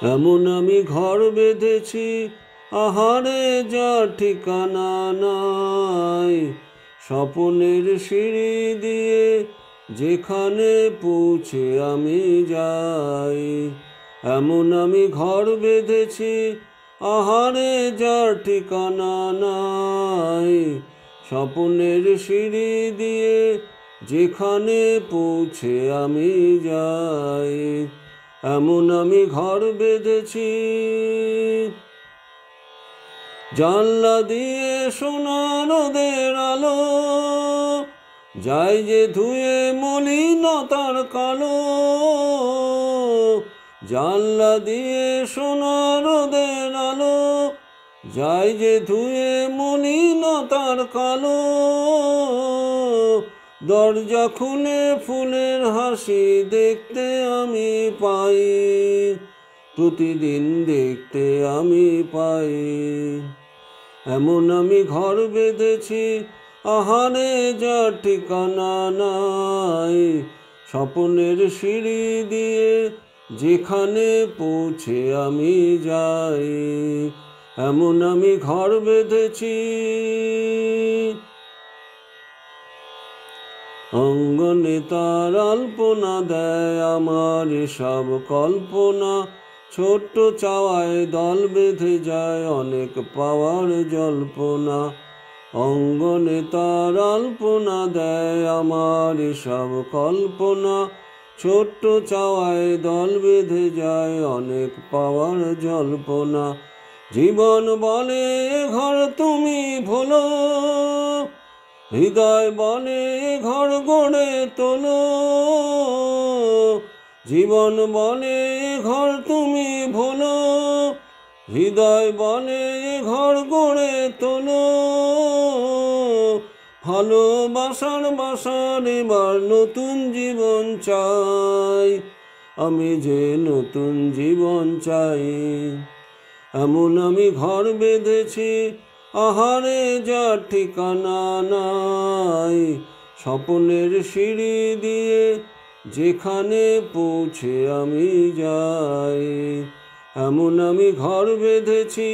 এমন আমি ঘর বেঁধেছি, আহারে যার ঠিকানা নাই। স্বপনের সিঁড়ি দিয়ে যেখানে পৌঁছে আমি যাই। এমন আমি ঘর বেঁধেছি, আহারে যার ঠিকানা নাই। স্বপনের সিঁড়ি দিয়ে যেখানে পৌঁছে আমি যাই। এমন আমি ঘর বেঁধেছি। জানলা দিয়ে সোনা রোদের আলো যায় যে ধুয়ে মলিনতার কালো। জানলা দিয়ে সোনা রোদের আলো যায় যে ধুয়ে মলিনতার কালো। দরজা খুলে ফুলের হাসি দেখতে আমি পাই, প্রতিদিন দেখতে আমি পাই। এমন আমি ঘর বেঁধেছি, আহারে যার ঠিকানা নাই। স্বপনের সিঁড়ি দিয়ে যেখানে পৌঁছে আমি যাই। এমন আমি ঘর বেঁধেছি। অঙ্গনে তার আলপনা দেয় আমার সব কল্পনা। ছোট্ট চাওয়ায় দল বেঁধে যায় অনেক পাওয়ার জল্পনা। অঙ্গনে তার আলপনা দেয় আমার সব কল্পনা। ছোট্ট চাওয়ায় দল বেঁধে যায় অনেক পাওয়ার জল্পনা। জীবন বলে ঘর তুমি ভোলো, হৃদয় বলে ঘর গড়ে তোলো। জীবন বলে ঘর তুমি ভোলো, হৃদয় বলে ঘর গড়ে তোলো। ভালোবাসার বাসার এবার নতুন জীবন চাই, আমি যে নতুন জীবন চাই। এমন আমি ঘর বেঁধেছি, আহারে যার ঠিকানা নাই। স্বপনের সিঁড়ি দিয়ে যেখানে পৌঁছে আমি যাই। এমন আমি ঘর বেঁধেছি।